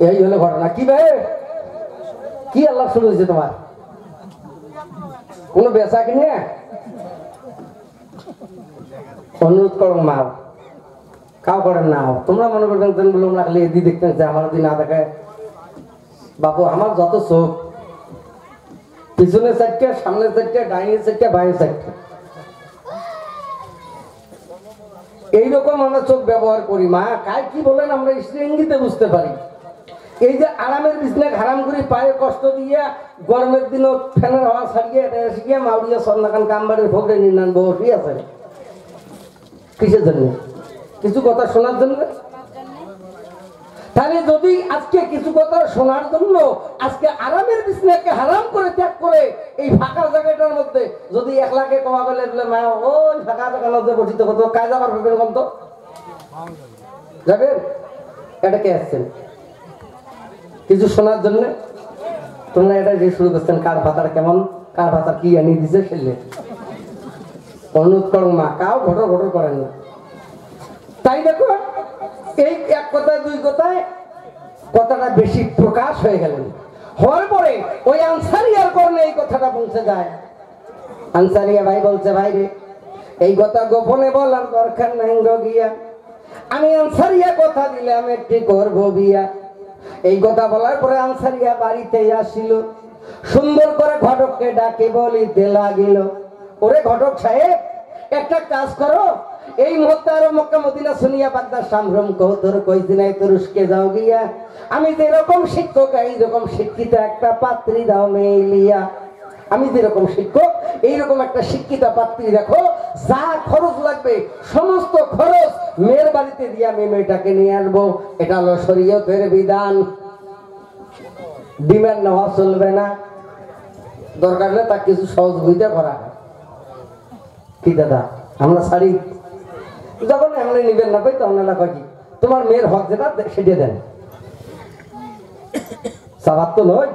এই হলো ঘটনা। কি ভাই, কি আল্লাহ শুরু হয়েছে তোমার? কোন বেচা কিনে অনুরোধ করো মা, কাউ করেন না। তোমরা মনে করবেন বলে রাখলে এদি দেখতেন যে আমার যদি না দেখায় বাবু, আমার যত চোখ, পিছনে চারটে, সামনে চারটে, ডাইনে চারটে, বাইরে চারটে, এইরকম আমরা চোখ ব্যবহার করি। মা কায় কি বলেন আমরা ইঙ্গিতে বুঝতে পারি। এই যে আরামের বিছনা হারাম করি, পায়ে কষ্ট দিয়ে, গরমের দিনও ফ্যানের হাওয়া ছাড়িয়ে এটা শিখিয়ে মাউরিয়া সন্নাকান কামবাড়ির ভোগরে নির্নান বসি আছে। কিসের জন্য? কিছু কথা শোনার জন্য। তাহলে যদি আজকে কিছু কথা শোনার জন্য আজকে আরামের বিছনাকে হারাম করে ত্যাগ করে এই ফাঁকা জায়গাটার মধ্যে যদি 1 লাখে কমা গেলে মা ওই ফাঁকা জায়গার মধ্যে বসিত কত কাজ আবার ভাবেন কম তো যাবেন। এটা কে আসছেন কিছু শোনার জন্য? তোমরা এটা যে শুরু করছেন কার ভাতার কেমন, কার ভাতার কি আনিয়ে দিছে সেলে অনুরোধ করো মা, কাউ ঘটর ঘটর করেন না। তাই দেখো এই এক কথায় দুই কথায় কথাটা বেশি প্রকাশ হয়ে গেলেন। হওয়ার পরে ওই আনসারিয়ার কারণে এই কথাটা পৌঁছে যায়। আনসারিয়া ভাই বলছে, ভাই রে এই কথা গোপনে বলার দরকার নাই গো গিয়া, আমি আনসারিয়া কথা দিলে আমি একটি করবো বিয়া। এই কথা বলার পরে আনসারিয়া বাড়িতে আসিল, সুন্দর করে ঘটককে ডাকে বলিতে লাগিল, ওরে ঘটক সাহেব একটা কাজ করো, এই মুহূর্তে আরো মক্কা মদিনা শুনিয়া বাগদার সম্ভ্রম কৌতর কইছি নাই তুরস্কে যাও গিয়া, আমি যেরকম শিক্ষক এইরকম শিক্ষিত একটা পাত্রী দাও মেলিয়া। আমি যেরকম শিক্ষক এইরকম একটা শিক্ষিত পাত্রী দেখো, যা খরচ লাগবে সমস্ত খরচ মেয়ের বাড়িতে দিয়ে আমি মেয়েটাকে নিয়ে আসবো। এটা হলো শরীয়তের বিধান, ডিমান্ড নেওয়া চলবে না, দরকার হলে তা কিছু সহযোগিতা করা হয়। কি দাদা আমরা শাড়ি যখন এমনি নিবেন না পাই তখন এলাকা কি তোমার মেয়ের হক যেটা সেটা দেন, সাবাত তো নয়,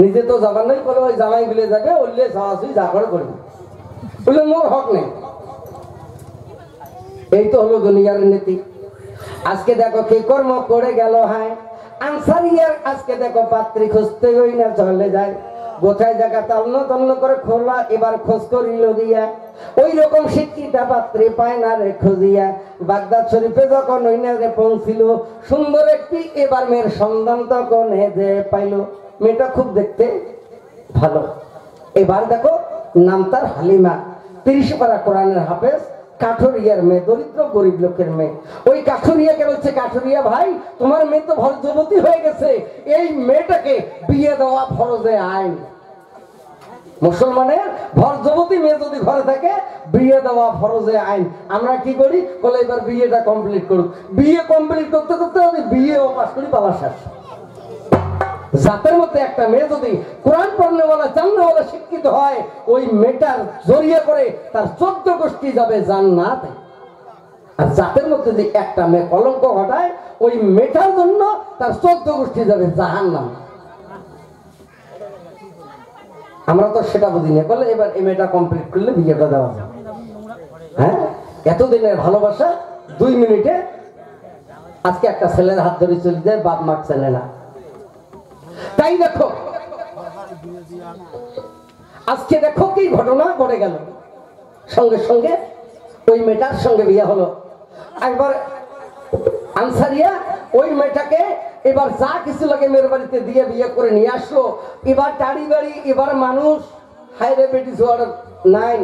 নিজে তো যাবার নয়, বলে ওই জামাই গুলে যাবে ওইলে সাওয়াসুই যা করে করবে, বললে মোর হক নেই। এই তো হলো দুনিয়ার নীতি। আজকে দেখো কি কর্ম করে গেল। হ্যাঁ আনসারিয়ার আজকে দেখো পাত্রী খুঁজতে হই না চলে যায়, গোথায় জায়গা তন্ন তন্ন করে খোলা, এবার খোঁজ করিল গিয়া ওই রকম শিক্ষিতা পাত্রী পায় না রে খুঁজিয়া। বাগদাদ শরীফে যখন ওই না রে পৌঁছিল সুন্দর একটি এবার মেয়ের সন্ধান তখন যে পাইল। মেয়েটা খুব দেখতে ভালো। এবার দেখো নাম তার হালিমা, 30 পারা কোরআনের হাফেজ, কাঠুরিয়ার মেয়ে, দরিদ্র গরিব লোকের মেয়ে। ওই কাঠুরিয়াকে বলছে, কাঠুরিয়া ভাই তোমার মেয়ে তো ভর যুবতী হয়ে গেছে, এই মেয়েটাকে বিয়ে দেওয়া ফরজে আইন। মুসলমানের ভর যুবতী মেয়ে যদি ঘরে থাকে বিয়ে দেওয়া ফরজে আইন। আমরা কি করি বলে এবার বিয়েটা কমপ্লিট করুক, বিয়ে কমপ্লিট করতে করতে যদি বিয়েও পাস করি পালা শেষ। জাতের মধ্যে একটা মেয়ে যদি কোরআন পড়নেওয়ালা জাননেওয়ালা শিক্ষিত হয়, ওই মেয়েটার জড়িয়ে করে তার 14 গোষ্ঠী যাবে জান্নাতে। আর জাতের মধ্যে যদি একটা মেয়ে কলঙ্ক ঘটায়, ওই মেয়েটার জন্য তার 14 গোষ্ঠী যাবে জাহান্নাম। আমরা তো সেটা বুঝি না, বলে এবার এই মেয়েটা কমপ্লিট করলে বিয়েটা দেওয়া যাবে। হ্যাঁ এতদিনের ভালোবাসা 2 মিনিটে আজকে একটা ছেলের হাত ধরে চলে যায়, বাপ মা ছেলে না। তাই দেখো আজকে দেখো কি ঘটনা ঘটে গেল, সঙ্গে সঙ্গে ওই মেয়েটার সঙ্গে বিয়ে হলো। একবার আনসারিয়া ওই মেয়েটাকে এবার যা কিছু লাগে মেয়ের বাড়িতে দিয়ে বিয়ে করে নিয়ে আসলো। এবার টাড়ি বাড়ি, এবার মানুষ হাইরে বেটি জোয়ার নাই,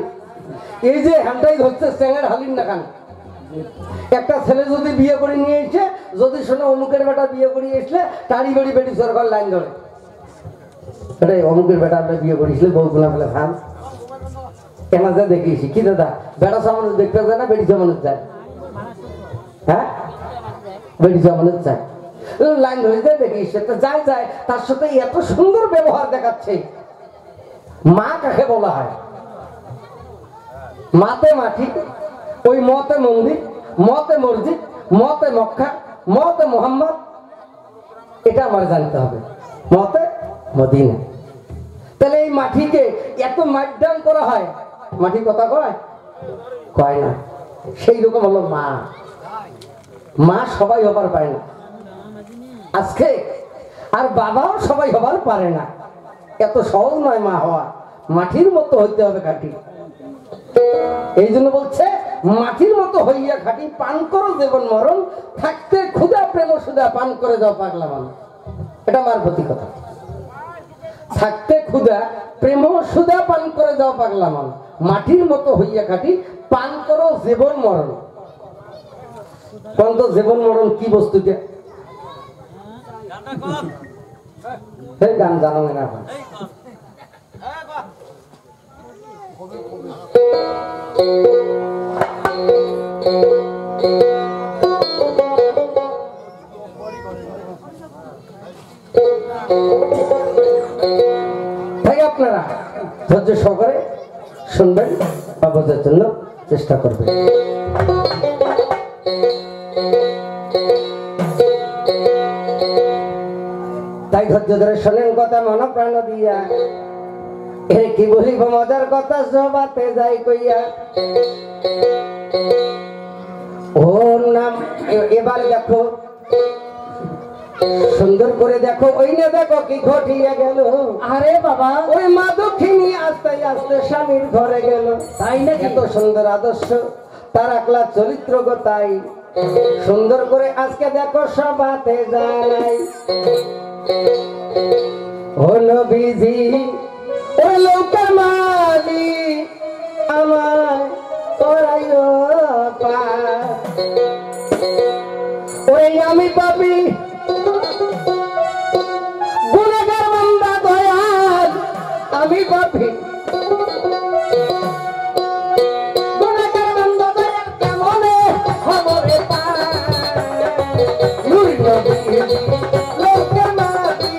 এই যে হ্যান্ডাই ধরছে স্যাঙের হালির না খান। একটা ছেলে যদি বিয়ে করে নিয়ে এসে যদি শোনে অমুকের বেটা বিয়ে করে এসলে টাড়ি বাড়ি বেটি সরকার লাইন ধরে, এটাই অমুকের বেটা আমরা বিয়ে করেছিল বউ গুলা ফেলে খান কেন যা দেখিয়েছি। কি দাদা বেটা সামান্য দেখতে যায় না বেটি সামান্য যায়? হ্যাঁ বেটি সামান্য যায়, লাইন ধরে যায় দেখিস যায় যায়, তার সাথে এত সুন্দর ব্যবহার দেখাচ্ছে। মা কাকে বলা হয়? মাতে মাটি, ওই মতে মন্দির, মতে মসজিদ, মতে মক্কা, মতে মোহাম্মদ, এটা আমার জানতে হবে, মতে মদিনা। তাহলে এই মাটিকে এত মাইডাউন করা হয়, মাটি কথা কয় কয় না। সেই রকম হলো মা। মা সবাই হবার পায় না। আজকে আর বাবাও সবাই হবার পারে না, এত সহজ নয় মা হওয়া, মাটির মতো হইতে হবে খাঁটি। এই জন্য বলছে মাটির মতো হইয়া খাঁটি, পান করো জীবন মরণ, থাকতে ক্ষুধা প্রেম সুধা পান করে যাও পাগলা মানুষ। এটা আমার প্রতি কথা, থাকতে ক্ষুধা প্রেম সুধা পান করে যাও পাগলা মানুষ, মাটির মতো হইয়া খাঁটি, পান করো জীবন মরণ। কোন তো জীবন মরণ কি বস্তু দিয়ে গান জানো না এখন? তাই আপনারা ধৈর্য সহকারে শুনবেন বা বোঝার জন্য চেষ্টা করবেন। তাই ধৈর্য ধরে শোনেন কথা মন প্রাণ দিয়া, এ কি বলিব মজার কথা সবাতে যাই কইয়া। ওর নাম এবার দেখো সুন্দর করে দেখো, ওই না দেখো কি ঘটিয়া গেল। আরে বাবা, ওই মা দক্ষিণী আস্তে আস্তে স্বামীর ঘরে গেল। তাই না, এত সুন্দর আদর্শ তার একলা চরিত্র গো, তাই সুন্দর করে আজকে দেখো সবাতে জানাই। ও নবীজি ও লোকের মালি আমার তোরাইও পার, ওই আমি পাপি গুনাহগার বান্দা দয়াল, আমি পাপি গুনাহগার বান্দা দয়াল, কেমনে খবরে পায়। নূর নবীজি লোকের মালি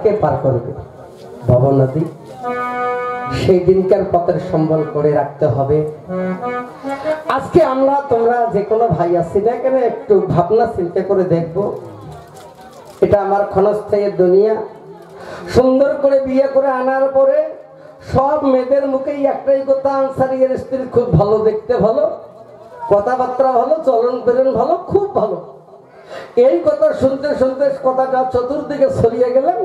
কে পার করবে ভব নদী, সেই দিনকার পথের সম্বল করে রাখতে হবে। আজকে আমরা তোমরা যে কোনো ভাই আছি না কেন একটু ভাবনা চিন্তা করে দেখবো, এটা আমার ক্ষণস্থায়ী দুনিয়া। সুন্দর করে বিয়ে করে আনার পরে সব মেয়েদের মুখেই একটাই কথা, আনসারীর স্ত্রী খুব ভালো, দেখতে ভালো, কথাবার্তা ভালো, চলন ফেরন ভালো, খুব ভালো। এই কথা শুনতে শুনতে কথাটা চতুর্দিকে ছড়িয়ে গেলেন।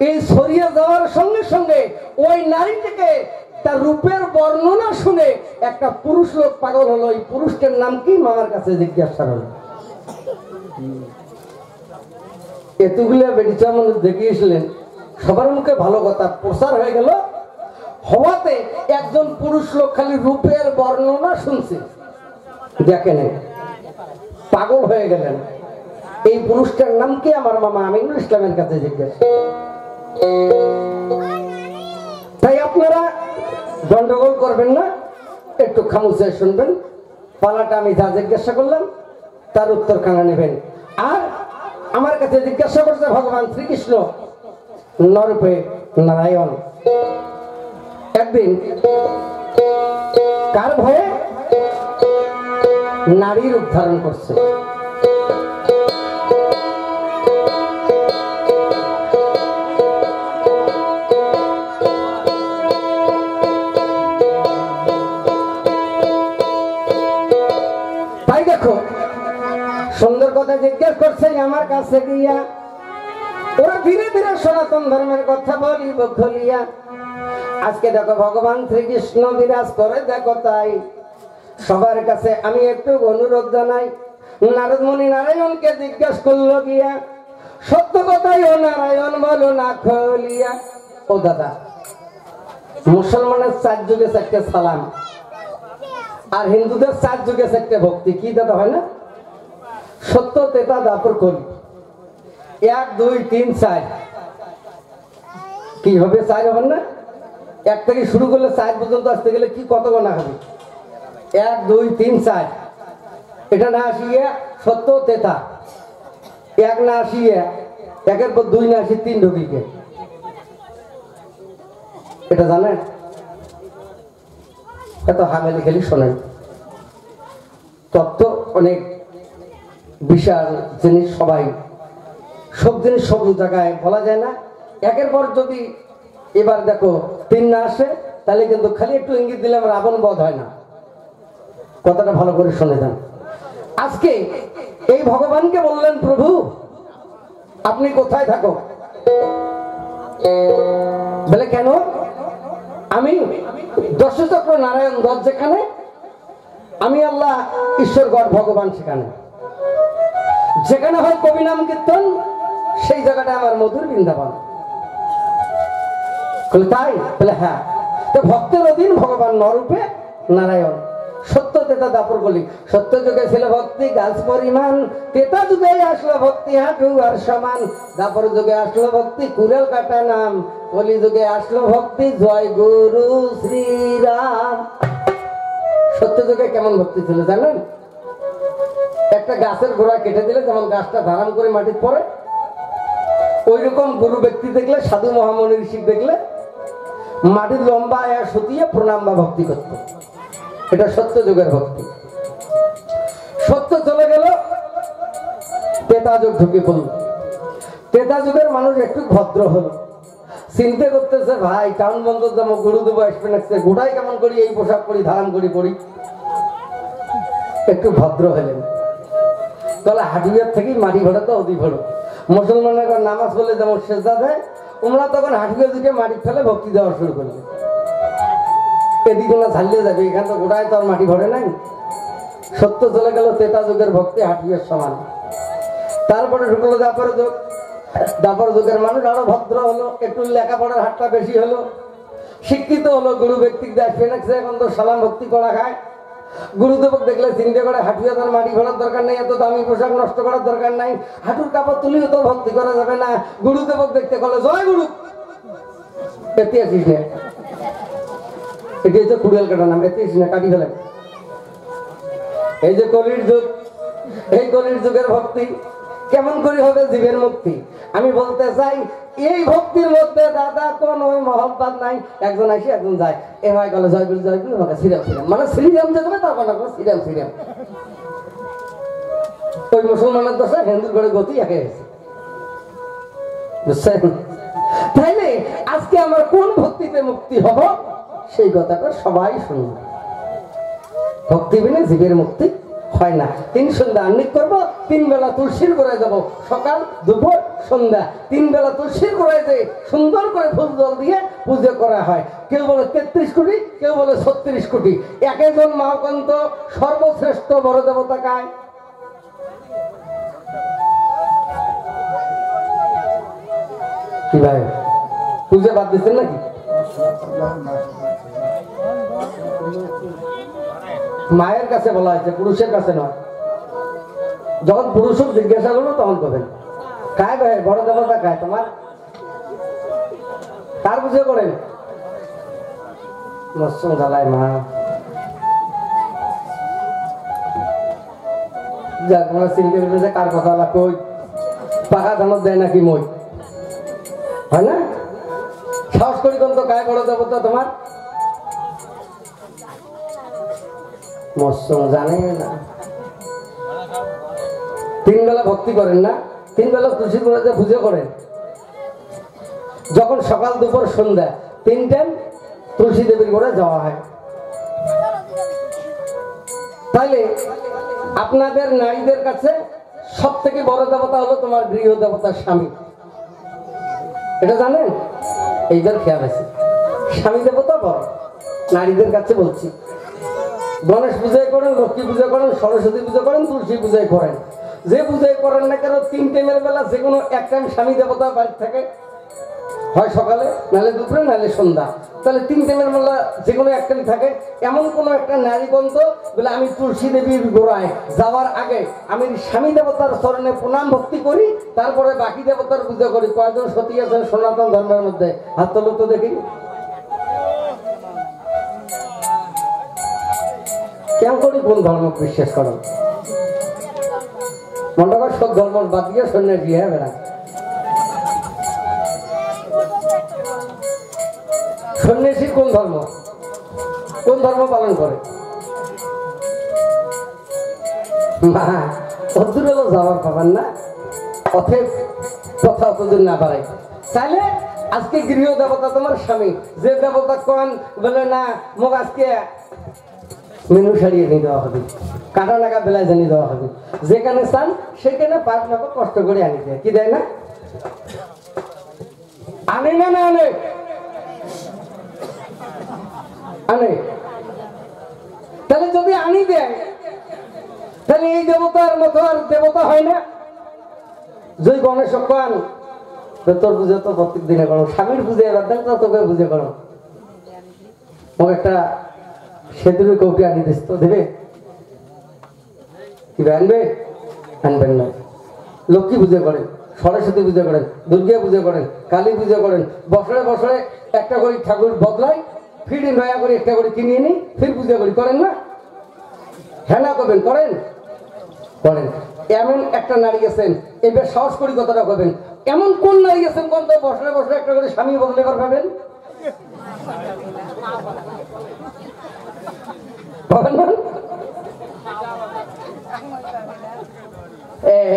এই ছড়িয়ে যাওয়ার সঙ্গে সঙ্গে ওই নারীটিকে তার রূপের বর্ণনা শুনে একটা পুরুষ লোক পাগল হলো। এই পুরুষটার নাম কি মামার কাছে জিজ্ঞাসা হলো। এতগুলো বেটিচা মানুষ দেখিয়েছিলেন, সবার মুখে ভালো কথা প্রচার হয়ে গেল। হওয়াতে একজন পুরুষ লোক খালি রূপের বর্ণনা শুনছে, দেখেন পাগল হয়ে গেলেন। এই পুরুষটার নাম কি? আমার মামা আমিনুল ইসলামের কাছে জিজ্ঞাসা। তাই আপনারা গন্ডগোল করবেন না, একটু খামোশে শুনবেন। পালাটা আমি যা জিজ্ঞাসা করলাম তার উত্তর কানা নেবেন। আর আমার কাছে জিজ্ঞাসা করছে ভগবান শ্রীকৃষ্ণ নরূপে নারায়ণ একদিন কার ভয়ে নারীর উদ্ধারণ করছে। তাই দেখো সুন্দর কথা জিজ্ঞেস করছে আমার কাছে গিয়া, ওরা ধীরে ধীরে সনাতন ধর্মের কথা বলিব খুলিয়া। আজকে দেখো ভগবান শ্রীকৃষ্ণ বিরাজ করে, দেখো তাই সবার কাছে আমি একটু অনুরোধ জানাই। নারদ মুনি নারায়ণকে জিজ্ঞেস করলো গিয়া, সত্য কথাই ও নারায়ণ বলো না খুলিয়া। ও দাদা, মুসলমানের 4 যুগে 4টে সালাম, আর হিন্দুদের 4 যুগে 4টে ভক্তি। কি দাদা হয় না? সত্য, তেতা, দাপর, কলি। 1 2 3 4 কি হবে? 4 হবেন না? 1 থেকে শুরু করলে 4 পর্যন্ত আসতে গেলে কি কত গোনা হবে? 1 2 3 4। এটা না আসিয়ে সত্য তেতা, 1 না আসিয়ে 1-এর পর 2 না আসি 3 ঢুকিকে। এটা জানেন? এত হামেলি খেলি শোনেন। তত্ত্ব অনেক বিশাল জিনিস, সবাই সব জিনিস সব জায়গায় বলা যায় না। 1-এর পর যদি এবার দেখো 3 না আসে, তাহলে কিন্তু খালি একটু ইঙ্গিত দিলে আমার রাবণ বধ হয় না। কথাটা ভালো করে শুনে যান। আজকে এই ভগবানকে বললেন, প্রভু আপনি কোথায় থাকো? বলে কেন? আমি দশচক্র নারায়ণ দশ যেখানে, আমি আল্লাহ ঈশ্বর গড ভগবান সেখানে। যেখানে হয় কবি নাম কীর্তন, সেই জায়গাটা আমার মধুর বৃন্দাবন। তাই বলে হ্যাঁ। তো ভক্তের অধীন ভগবান নরূপে নারায়ণ। সত্য তেতা দাপর বলি। সত্য যুগে ছিল ভক্তি গাছ পরিমাণ, তেতা যুগে আসলো ভক্তি হাঁটু আর সমান, দাপর যুগে আসলো ভক্তি কুড়েল কাটা নাম, কলি যুগে আসলো ভক্তি জয় গুরু শ্রীরাম। সত্য যুগে কেমন ভক্তি ছিল জানেন? একটা গাছের গোড়া কেটে দিলে যেমন গাছটা ধারণ করে মাটির পড়ে, ওই রকম গুরু ব্যক্তি দেখলে, সাধু মহামনি ঋষি দেখলে মাটির লম্বা আয়া সতিয়ে প্রণাম বা ভক্তি করত। এটা সত্য যুগের ভক্তি। সত্য চলে গেল, তেতা যুগ ঢুকে পড়ল। তেতা যুগের মানুষ একটু ভদ্র হলো, চিন্তা করতেছে ভাই টাউন বন্ধ যাবো, গুরুদেব আসবে নাকছে, গোটাই কেমন করি এই পোশাক করি ধারণ করি পড়ি। একটু ভদ্র হলেন। তাহলে হাটিয়ার থেকেই মাটি ভরে তো অতি ভরো। মুসলমানের নামাজ পড়লে যেমন সেজদা দেয়, ওমরা তখন হাটিয়ার দিকে মাটি ফেলে ভক্তি দেওয়া শুরু করবে। এদিকে না ঝালিয়ে যাবে, এখান তো গোটায় তো আর মাটি ভরে নাই। সত্য চলে গেল, তেতা যুগের ভক্তি হাটিয়ার সমান। তারপরে ঢুকলো দাপর যুগ। দাপর যুগের মানুষ আরো ভদ্র হলো, একটু লেখাপড়ার হাতটা বেশি হলো, শিক্ষিত হলো। গুরু ব্যক্তিক দেখবে নাকছে, এখন তো সালাম ভক্তি করা খায়। গুরুদেবক দেখলে চিন্তা করে হাঁটুয়া তার মাটি ভরার দরকার নেই, এত দামি পোশাক নষ্ট করার দরকার নাই, হাঁটুর কাপড় তুলিও তো ভক্তি করা যাবে না। গুরুদেবক দেখতে গেল জয় গুরু, এতে আসিস না, এটি হচ্ছে কুড়িয়াল কাটা নাম, এতে আসিস না, কাটি ফেলে। এই যে কলির যুগ, এই কলির যুগের ভক্তি কেমন করে হবে জীবের মুক্তি? আমি বলতে চাই এই ভক্তির মধ্যে দাদা কোন ওই মহব্বত নাই। একজন আসি একজন যায়, এ ভাই গেল জয় গুরু জয় গুরু, শ্রীরাম শ্রীরাম, মানে শ্রীরাম যে যাবে তার মানে শ্রীরাম শ্রীরাম। ওই মুসলমানের দশা হিন্দুর ঘরে গতি একে হয়েছে, বুঝছেন? তাইলে আজকে আমার কোন ভক্তিতে মুক্তি হব সেই কথাটা সবাই শুনবে। ভক্তি বিনে জীবের মুক্তি হয় না। 3 সন্ধ্যা আহ্নিক করবো, 3 বেলা তুলসীর গোড়ায় যাবো, সকাল দুপুর সন্ধ্যা 3 বেলা তুলসীর গোড়ায় যে সুন্দর করে ফুল জল দিয়ে পুজো করা হয়। কেউ বলে 33 কোটি, কেউ বলে 36 কোটি। এক একজন মহাকান্ত সর্বশ্রেষ্ঠ বড় দেবতা কায়? কি ভাই পুজো বাদ দিচ্ছেন নাকি? মায়ের কাছে বলা হয়েছে, পুরুষের কাছে নয়। যখন পুরুষও জিজ্ঞাসা করবো তখন করবেন কায় ভাই বড় দেবতা কায় তোমার? কার পুজো করেন? মৎস্য জ্বালায় মা। যাক আমরা চিন্তা করবে যে কার কথা বলা কই, পাকা ধানত দেয় নাকি মই, হয় না? সাহস করি কোন তো কায় বড় দেবতা তোমার? মৎস্য জানে না। 3 বেলা ভক্তি করেন না? 3 বেলা তুলসী গোড়াতে পুজো করেন। যখন সকাল দুপুর সন্ধ্যা 3 টাইম তুলসী দেবীর গোড়ায় যাওয়া হয়। তাইলে আপনাদের নারীদের কাছে সব থেকে বড় দেবতা হলো তোমার গৃহ দেবতার স্বামী। এটা জানেন? এইবার খেয়াল আছে, স্বামী দেবতা বড়। নারীদের কাছে বলছি, গণেশ পূজায় করেন, লক্ষ্মী পূজা করেন, সরস্বতী পূজা করেন, তুলসী পূজায় করেন, যে পূজায় করেন না কেন 3 টাইমের বেলা যে কোনো এক টাইম স্বামী দেবতা বাড়ি থাকে, হয় সকালে, নাহলে দুপুরে, নাহলে সন্ধ্যা। তাহলে 3 টাইমের বেলা যে কোনো এক টাইম থাকে। এমন কোনো একটা নারীগন্ধ বলে আমি তুলসী দেবীর গোড়ায় যাওয়ার আগে আমি স্বামী দেবতার চরণে প্রণাম ভক্তি করি, তারপরে বাকি দেবতার পূজা করি। কয়জন সতী আছেন সনাতন ধর্মের মধ্যে? হাত তোলো তো দেখি। কেন করি কোন ধর্ম বিশ্বাস করেন? মনে কর সব ধর্ম বাদ দিয়ে সন্ন্যাসী হ্যাঁ বেড়া। সন্ন্যাসী কোন ধর্ম, কোন ধর্ম পালন করে? অদূর হলো যাওয়ার পাবেন না, অথেব কথা অতদূর না বাড়াই। তাহলে আজকে গৃহ দেবতা তোমার স্বামী। যে দেবতা কন বলে না মোক আজকে মেনু সারিয়ে নিয়ে দেওয়া হবে, কাটা নাকা বেলায় জানিয়ে দেওয়া হবে, যেখানে চান সেখানে পাঁচ টাকা কষ্ট করে আনি দেয়। কি দেয় না? আনে না? না আনে, আনে। তাহলে যদি আনি দেয় তাহলে এই দেবতার মতো আর দেবতা হয় না। যদি গণেশ কান তোর পুজো তো প্রত্যেক দিনে করো, স্বামীর পুজো এবার দেন তো তোকে পুজো করো, ও একটা সেতুরে কৌটি আনি দিস তো দেবে? কি আনবে? আনবেন না। লক্ষ্মী পুজো করেন, সরস্বতী পুজো করেন, দুর্গা পুজো করেন, কালী পুজো করেন, বছরে বছরে একটা করে ঠাকুর বদলাই, ফির নয়া করে একটা করে কিনিয়ে নিই, ফির পুজো করি। করেন না? হ্যাঁ না করবেন? করেন? করেন। এমন একটা নারী আছেন, এবার সাহস করি কথাটা করবেন, এমন কোন নারী আছেন কোন তো বছরে বছরে একটা করে স্বামী বদলে পারবেন?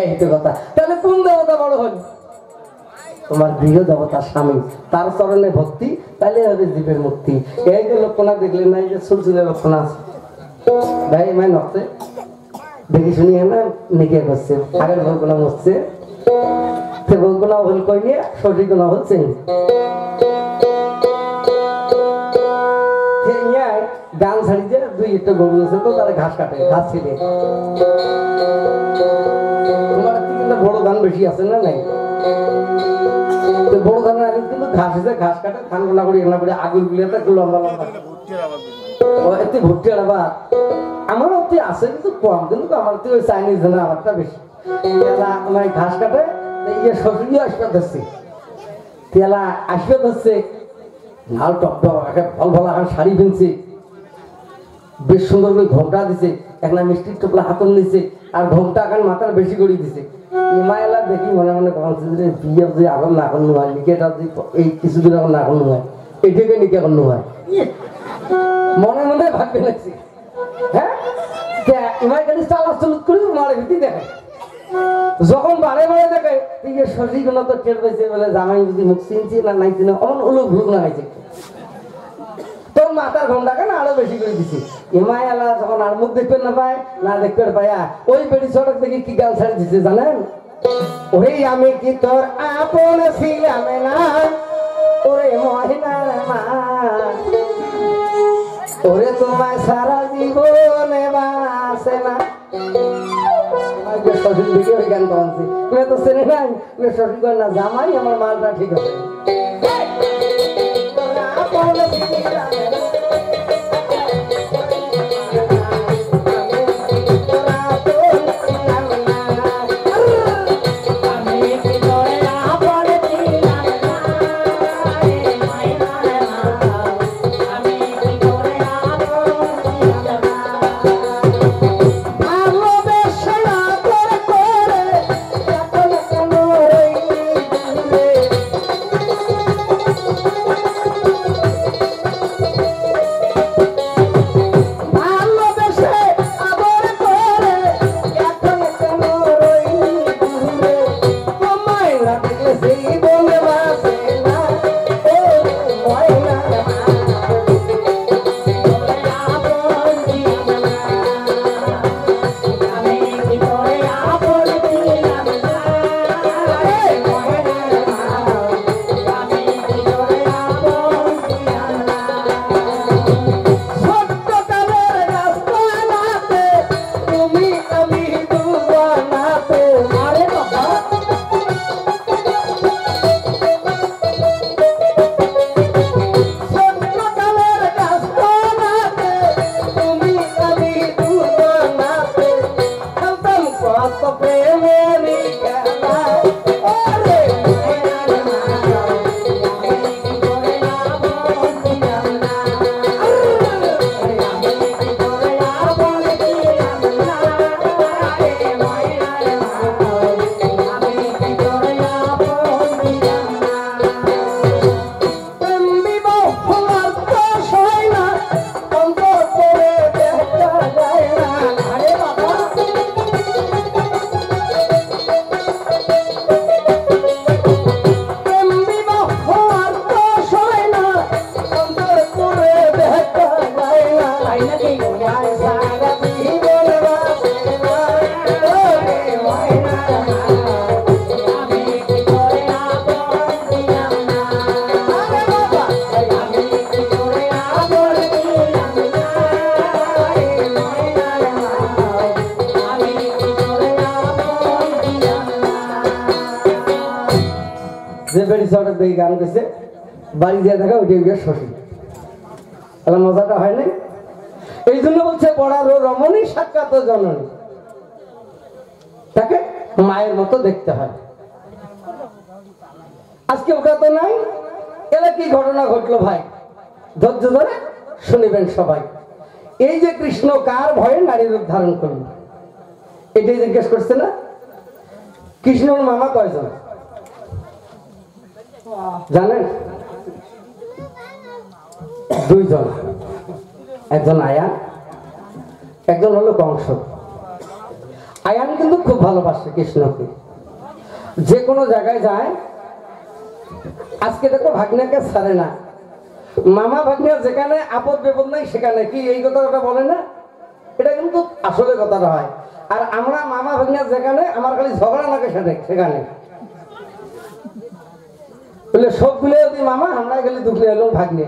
এই তো কথা। তাহলে কোন দেবতা বড় হল? তোমার গৃহ দেবতা স্বামী, তার চরণে ভক্তি, তাহলে হবে জীবের মুক্তি। এই যে লক্ষণা দেখলেন না, এই যে সুলসুলের লক্ষণা আছে ভাই, মাই নকছে দেখি শুনি না নিকে করছে, আগের ভোলগুলা মরছে, সে ভোলগুলা ভুল কই নিয়ে সঠিক গুণা হচ্ছে। গান ছাড়ি যে 2-1টা গরু আছে তো তারা ঘাস কাটে, ঘাস ছিলে। তোমার কিন্তু বড় ধান বেশি আছে না? নাই। বড় ধানের আগে কিন্তু ঘাস আছে, ঘাস কাটে, ধান গোলা করে এগুলা করে আগুন গুলিয়াতে একটু লম্বা লম্বা এতে ভর্তি আবার আমার অতি আছে কিন্তু কম, কিন্তু আমার তো ওই চাইনিজ ধান আমারটা বেশি। আমার ঘাস কাটে ইয়ে শ্বশুরিও আসবে ধরছে, তেলা আসবে ধরছে, লাল টক টক ফল ফল এখন শাড়ি কিনছে, বেশ সুন্দর করে ঘোমটা দিছে, একটা মিষ্টির টোপলা হাতল নিছে, আর ঘোমটা এখন মাথার বেশি করে দিছে। এমাইলা দেখি মনে মনে ভাবছে যে বিয়ে যে এখন না করতে হয়, নিকেটা যে এই কিছুদিন এখন না করতে হয়, এটাকে নিকে করতে হয়, মনে মনে ভাববে লাগছে। হ্যাঁ এমাই খালি চালা চলুত করে মারে ভিত্তি দেখে যখন বারে বারে দেখে তুই শশীগুলো তো টের পেয়েছে বলে জামাই যদি মুখ চিনছি না নাই চিনে অমন উলুক ভুলুক না হয়েছে তোর মাথার ঘন্টাকে না আরো বেশি করে দিছি এমাই আলা যখন আর মুখ দেখতে না পায় না দেখতে পায়া ওই বেড়ি সড়ক থেকে কি গান ছাড়ে দিচ্ছে জানেন ওরে আমি কি তোর আপন ছিলাম না ওরে মহিনার মা ওরে তোমায় সারা জীবনে বাসে না শশীর দিকে ওই গান গানছি তুমি তো চেনে নাই শশী গান না জামাই আমার মালটা ঠিক আছে গান গেছে বাড়ি দিয়ে দেখা ওইটা গিয়ে শশী তাহলে মজাটা হয় না এই জন্য বলছে পড়ার রমণী সাক্ষাৎ জননী তাকে মায়ের মতো দেখতে হয় আজকে ওটা তো নাই এলা কি ঘটনা ঘটলো ভাই ধৈর্য ধরে শুনিবেন সবাই এই যে কৃষ্ণ কার ভয়ে নারী রূপ ধারণ করল এটাই জিজ্ঞেস করছে না কৃষ্ণর মামা কয়জন জানেন দুইজন একজন আয়ান একজন হলো কংস আয়ান কিন্তু খুব ভালোবাসে কৃষ্ণকে যে কোনো জায়গায় যায় আজকে দেখো ভাগ্নাকে ছাড়ে না মামা ভাগ্না যেখানে আপদ বিপদ নাই সেখানে কি এই কথাটা বলে না এটা কিন্তু আসলে কথাটা হয় আর আমরা মামা ভাগ্না যেখানে আমার খালি ঝগড়া লাগে সেখানে বলে সবগুলো যদি মামা আমরা গেলে দুঃখে এলাম ভাগ্নে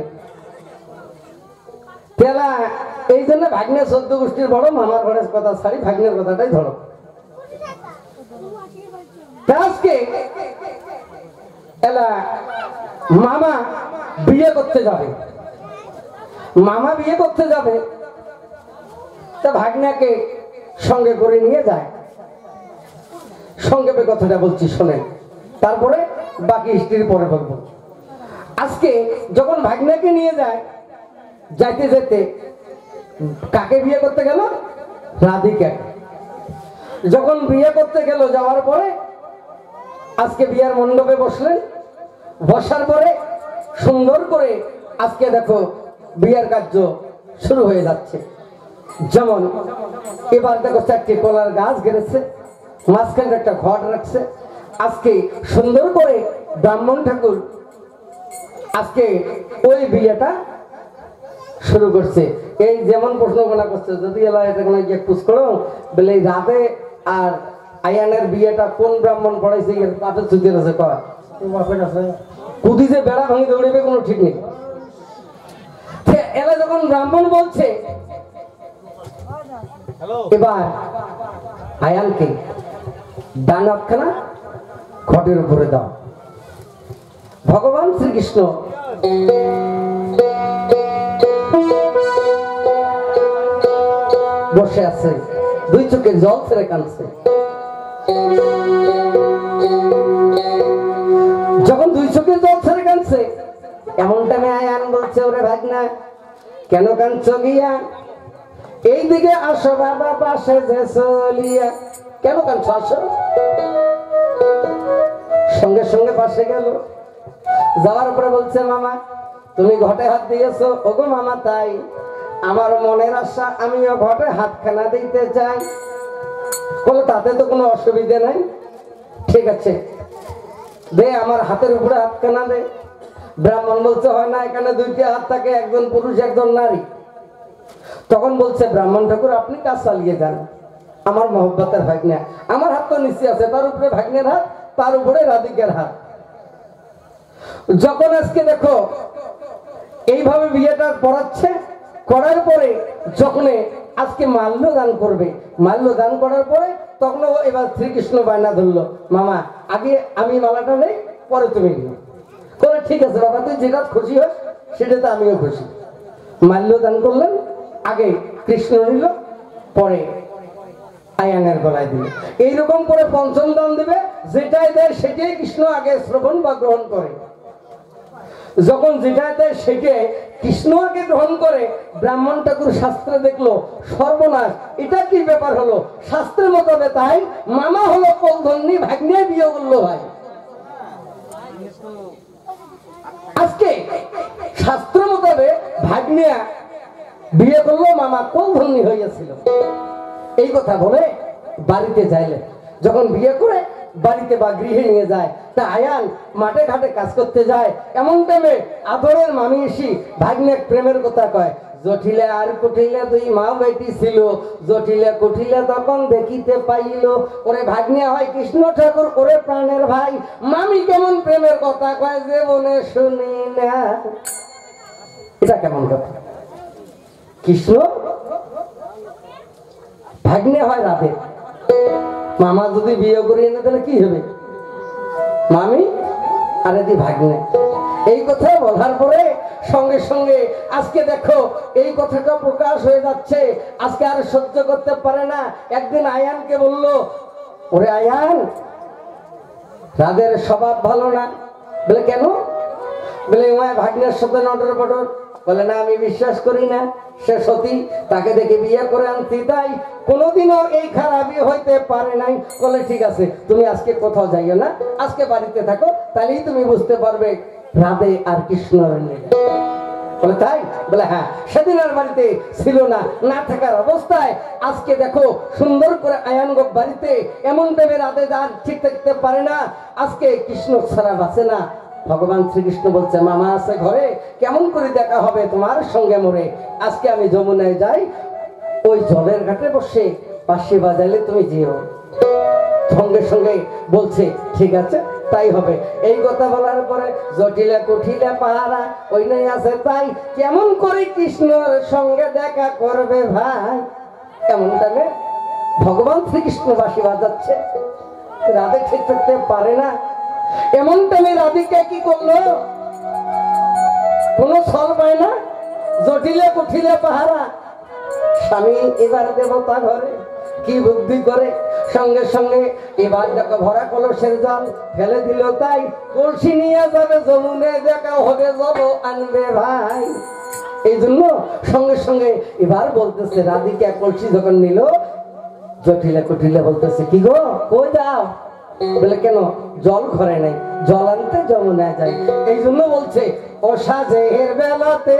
তেলা এই জন্য ভাগ্নে 14 গোষ্ঠীর বড় মামার ঘরের কথা ছাড়ি ভাগ্নের কথাটাই ধরো আজকে এলা মামা বিয়ে করতে যাবে তা ভাগ্নাকে সঙ্গে করে নিয়ে যায় সংক্ষেপে কথাটা বলছি শোনেন তারপরে বাকি স্ত্রীর পরে বলবো আজকে যখন ভাগ্নাকে নিয়ে যায় যাইতে যেতে কাকে বিয়ে করতে গেল রাধিকা যখন বিয়ে করতে গেল যাওয়ার পরে আজকে বিয়ার মণ্ডপে বসলেন বসার পরে সুন্দর করে আজকে দেখো বিয়ার কার্য শুরু হয়ে যাচ্ছে যেমন এবার দেখো 4টি কলার গাছ গেড়েছে মাঝখানে একটা ঘট রাখছে। আজকে সুন্দর করে ব্রাহ্মণ ঠাকুর আজকে ওই বিয়েটা শুরু করছে। এই যেমন প্রশ্ন গোনা করছে, যদি এলা এটা কোনো গিয়ে পুষ করো বলে রাতে আর আয়ানের বিয়েটা কোন ব্রাহ্মণ পড়াইছে এর বাপের চুতির আছে কয় কুদি যে বেড়া ভাঙি দৌড়িবে কোনো ঠিক নেই। এলা যখন ব্রাহ্মণ বলছে এবার আয়ানকে ডান হাতখানা ঘটের উপরে দাও। ভগবান শ্রীকৃষ্ণ বসে আছে, দুই চোখে জল ছেড়ে কাঁদছে। যখন দুই চোখে জল ছেড়ে কাঁদছে এমন টাইমে আয়ান বলছে, ওরে ভাগনা কেন কাঁদছ গিয়া, এইদিকে আসো বাবা পাশে যে চলিয়া। কেন কাঁদছ, আসো। সঙ্গে সঙ্গে পাশে গেল, যাওয়ার পরে বলছে, মামা তুমি ঘটে হাত দিয়েছো। ওগো মামা তাই, আমার মনের আশা আমিও ঘটে হাতখানা দিতে চাই। বলো তাতে তো কোনো অসুবিধা নাই, ঠিক আছে দে আমার হাতের উপরে হাতখানা দে। ব্রাহ্মণ বলছে, হয় না, এখানে দুইটি হাত থাকে, একজন পুরুষ একজন নারী। তখন বলছে ব্রাহ্মণ ঠাকুর আপনি কাজ চালিয়ে যান, আমার মহব্বতের ভাগ্নে, আমার হাত তো নিচে আছে, তার উপরে ভাগ্নের হাত, তার উপরে রাধিকার হাত। যখন আজকে দেখো এইভাবে বিয়েটা পড়াচ্ছে, করার পরে যখন আজকে মাল্য দান করবে, মাল্য দান করার পরে তখন এবার শ্রীকৃষ্ণ বায়না ধরলো, মামা আগে আমি মালাটা নেই, পরে তুমি নিও। বলে ঠিক আছে বাবা, তুই যেটা খুশি হোস সেটাতে আমিও খুশি। মাল্য দান করলেন, আগে কৃষ্ণ নিল, পরে আয়ানের গলায় দিল। এইরকম করে পঞ্চম দান দিবে, যেটাই দেয় সেটাই কৃষ্ণ আগে শ্রবণ বা গ্রহণ করে। যখন যেটা দেয় সেটাই কৃষ্ণ আগে গ্রহণ করে, ব্রাহ্মণ ঠাকুর শাস্ত্রে দেখলো সর্বনাশ, এটা কি ব্যাপার হলো। শাস্ত্রের মোতাবেক তাই মামা হলো কলধন্যী, ভাগ্নে বিয়ে করলো ভাই। আজকে শাস্ত্র মোতাবেক ভাগ্নিয়া বিয়ে করলো, মামা কলধন্যী হইয়াছিল। এই কথা বলে বাড়িতে যাইলে, যখন বিয়ে করে বাড়িতে বা গৃহে নিয়ে যায়, তা আয়ান মাঠে ঘাটে কাজ করতে যায়। এমন টাইমে আদরের মামি এসি ভাগ্নে প্রেমের কথা কয়, জটিলে আর কুটিলে দুই মা বেটি ছিল, জটিলে কুটিলে তখন দেখিতে পাইল। ওরে ভাগ্নে হয় কৃষ্ণ ঠাকুর, ওরে প্রাণের ভাই, মামি কেমন প্রেমের কথা কয় যে বনে শুনি না। এটা কেমন কথা? কৃষ্ণ ভাগ্নে হয় রাধে, মামা যদি বিয়ে করিয়ে না তাহলে কি হবে, মামি আর এদি ভাগ্নে। এই কথা বলার পরে সঙ্গে সঙ্গে আজকে দেখো এই কথাটা প্রকাশ হয়ে যাচ্ছে। আজকে আর সহ্য করতে পারে না। একদিন আয়ানকে বললো, ওরে আয়ান রাধের স্বভাব ভালো না। বলে কেন? বলে ভাগ্নের সাথে নটর পটর। বলে না, আমি বিশ্বাস করি না, সে সতী, তাকে দেখে বিয়ে করে আনছি, তাই কোনোদিনও এই খারাপই হইতে পারে নাই। বলে ঠিক আছে, তুমি আজকে কোথাও যাইও না, আজকে বাড়িতে থাকো, তাহলেই তুমি বুঝতে পারবে রাধে আর কৃষ্ণর লীলা। বলে তাই? বলে হ্যাঁ, সেদিন আর বাড়িতে ছিল না, না থাকার অবস্থায় আজকে দেখো সুন্দর করে আয়ানগো বাড়িতে এমন টাইমে রাধে আর ঠিক থাকতে পারে না। আজকে কৃষ্ণ ছাড়া বাঁচে না। ভগবান শ্রীকৃষ্ণ বলছে, মামা আছে ঘরে, কেমন করে দেখা হবে তোমার সঙ্গে মোরে। আজকে আমি যমুনায় যাই, ওই জলের ঘাটে বসে বাঁশি বাজাইলে তুমি যেও। সঙ্গে সঙ্গে বলছে ঠিক আছে তাই হবে। এই কথা বলার পরে জটিলা কুঠিলা পাহারা ওই নাই আছে, তাই কেমন করে কৃষ্ণর সঙ্গে দেখা করবে ভাই। এমন টাইমে ভগবান শ্রীকৃষ্ণ বাঁশি বাজাচ্ছে, রাধে ঠিক থাকতে পারে না। এমন টাইমে রাধিকা কি করলো, কোন ছল পায় না, জটিলে কুঠিলে পাহারা। স্বামী এবার দেবতা ঘরে, কি বুদ্ধি করে, সঙ্গে সঙ্গে এবার দেখো ভরা কলসের জল ফেলে দিল, তাই কলসি নিয়ে যাবে যমুনে, দেখা হবে জল আনবে ভাই। এই জন্য সঙ্গে সঙ্গে এবার বলতেছে, রাধিকা কলসি যখন নিল, জটিলে কুঠিলে বলতেছে, কি গো কই যাও? বলে কেন, জল ঘরে নাই, জল আনতে যমুনায় যাই। এই জন্য বলছে, ও সাজের বেলাতে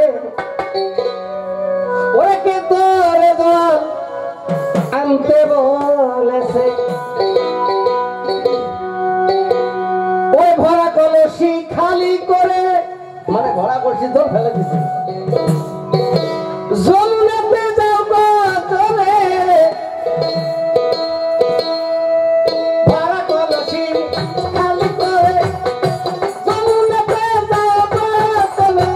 ওরে কে তোরে জল আনতে বলেছে, ফেলে দিছে যমুনাতে যাও গো চলে ভরা কলসি খালি করে যমুনাতে যাও গো চলে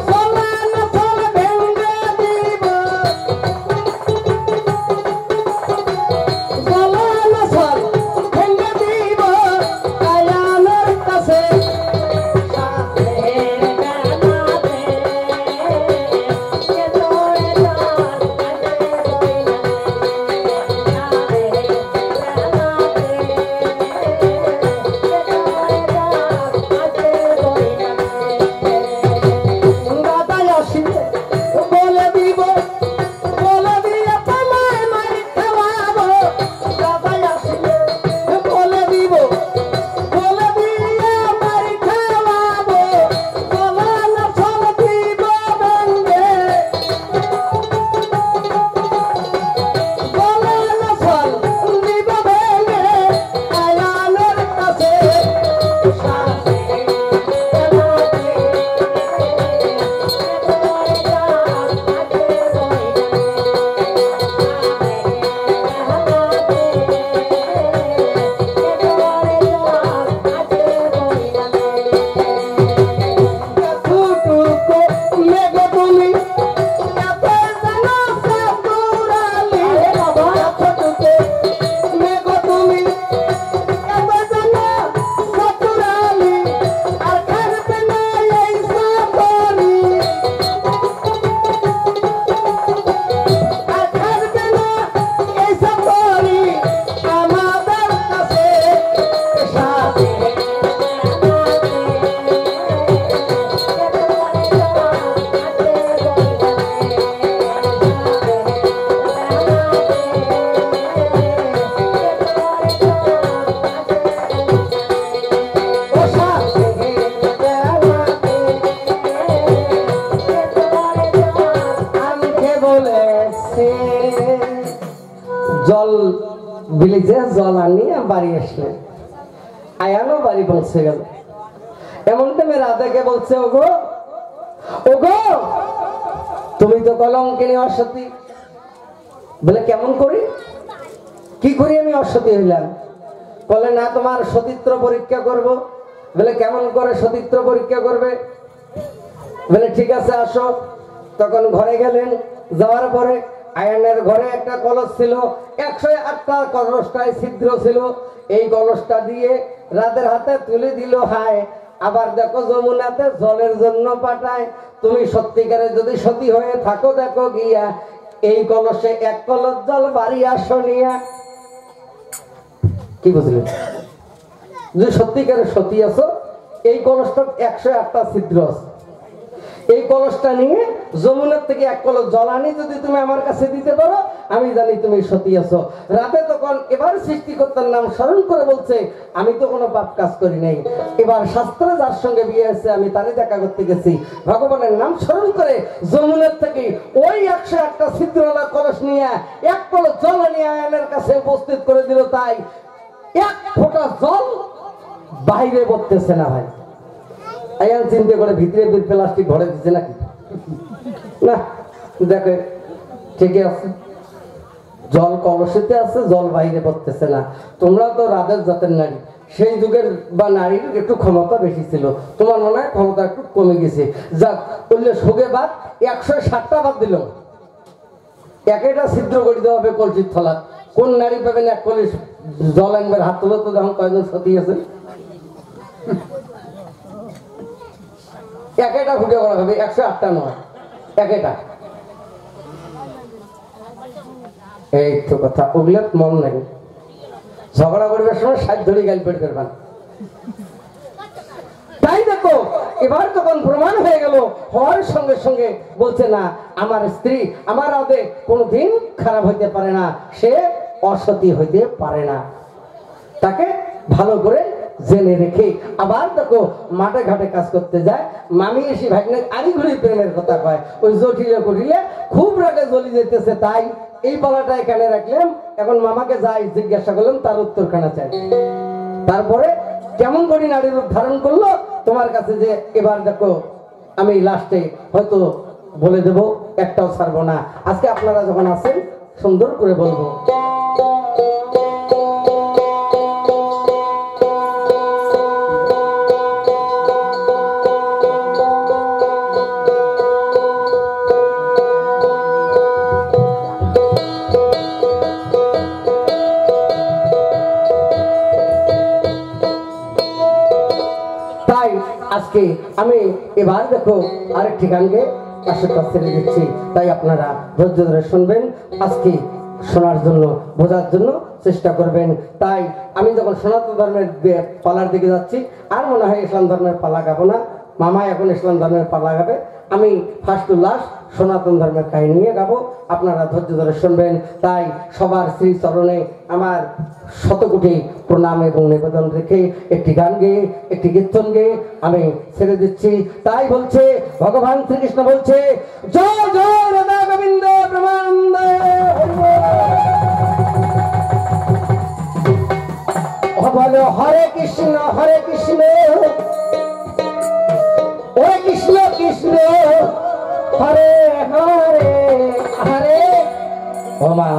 জলান ফল ভেঙ্গে দিব জলান ফল ভেঙ্গে দিব আয়ানের কাছে জল বিলিতে জল আনিয়ে বাড়ি আসলেন আয়ানো বাড়ি পৌঁছে গেল এমন টাইমে রাধাকে বলছে ওগো ওগো তুমি তো কলঙ্কিনী অসতী বলে কেমন করি কি করি আমি অসতী হইলাম বলে না তোমার সতীত্ব পরীক্ষা করব বলে কেমন করে সতীত্ব পরীক্ষা করবে বলে ঠিক আছে আসো তখন ঘরে গেলেন যাওয়ার পরে আয়নের ঘরে একটা কলস ছিল 108টা কলসটায় ছিদ্র ছিল এই কলসটা দিয়ে রাতের হাতে তুলে দিল হায় আবার দেখো যমুনাতে জলের জন্য পাঠায় তুমি সত্যিকারে যদি সতী হয়ে থাকো দেখো গিয়া এই কলসে এক কলস জল বাড়ি আসো নিয়া কি বুঝলেন যদি সত্যিকারে সতী আছো এই কলসটা 108টা ছিদ্র আছে এই কলসটা নিয়ে যমুনার থেকে এক কলস জল আনি যদি তুমি আমার কাছে দিতে পারো আমি জানি তুমি সতী আছো রাতে তখন এবার সৃষ্টিকর্তার নাম স্মরণ করে বলছে আমি তো কোনো পাপ কাজ করি নাই এবার শাস্ত্রে যার সঙ্গে বিয়ে আছে আমি তারই দেখা করতে গেছি ভগবানের নাম স্মরণ করে যমুনার থেকে ওই 108টা ছিদ্রওয়ালা কলস নিয়ে এক কলস জল নিয়ে আয়নের কাছে উপস্থিত করে দিল তাই এক ফোঁটা জল বাইরে পড়তেছে না ভাই আয়ান চিন্তা করে ভিতরে প্লাস্টিক ভরে দিচ্ছে নাকি না দেখে ঠিকই আছে জল কলসিতে আছে জল বাইরে পড়তেছে না তোমরা তো রাধের জাতের নারী সেই যুগের বা নারীর একটু ক্ষমতা বেশি ছিল তোমার মনে হয় ক্ষমতা একটু কমে গেছে যাক বললে সোগে বাদ 160টা বাদ দিল একটা ছিদ্র করে দেওয়া হবে কলসির থলা কোন নারী পাবেন এক কলস জল আনবার হাত তুলো তো যখন কয়জন সতী আছে একটা ফুটে করা হবে 108টা নয় একটা এই তো কথা ওগুলো মন নাই ঝগড়া করবার সময় সাত ধরে গাল পেট করবেন তাই দেখো এবার তখন প্রমাণ হয়ে গেল হওয়ার সঙ্গে সঙ্গে বলছে না আমার স্ত্রী আমার আদে কোনোদিন খারাপ হইতে পারে না সে অসতী হইতে পারে না তাকে ভালো করে জেনে রেখে আবার দেখো মাঠে ঘাটে কাজ করতে যায় মামি এসে ভাগ্নে আরি ঘুরি প্রেমের কথা কয় ওই জটিলে করিলে খুব রাগে জ্বলি যেতেছে তাই এই পালাটা এখানে রাখলাম এখন মামাকে যাই জিজ্ঞাসা করলাম তার উত্তরখানা চাই তারপরে কেমন করে নারীর রূপ ধারণ করলো তো তোমার কাছে যে এবার দেখো আমি লাস্টে হয়তো বলে দেব, একটাও ছাড়বো না। আজকে আপনারা যখন আছেন সুন্দর করে বলবো। তাই আজকে আমি এবার দেখো আরেকটি গানকে পাশেরটা ছেড়ে দিচ্ছি, তাই আপনারা ধৈর্য ধরে শুনবেন, আজকে শোনার জন্য বোঝার জন্য চেষ্টা করবেন। তাই আমি যখন সনাতন ধর্মের পালার দিকে যাচ্ছি, আর মনে হয় ইসলাম ধর্মের পালা গাবো না, মামা এখন ইসলাম ধর্মের পালা গাবে, আমি ফার্স্ট টু লাস্ট সনাতন ধর্মের কাহিনী নিয়ে গাবো, আপনারা ধৈর্য ধরে শুনবেন। তাই সবার শ্রী চরণে আমার শতকোটি প্রণাম এবং নিবেদন রেখে একটি গান গেয়ে, একটি কীর্তন গেয়ে আমি ছেড়ে দিচ্ছি। তাই বলছে ভগবান শ্রীকৃষ্ণ বলছে, জয় জয় রাধা গোবিন্দ ব্রহ্মানন্দ। বলো হরে কৃষ্ণ হরে কৃষ্ণ, হরে কৃষ্ণ কৃষ্ণ হরে হরে হরে। ও মা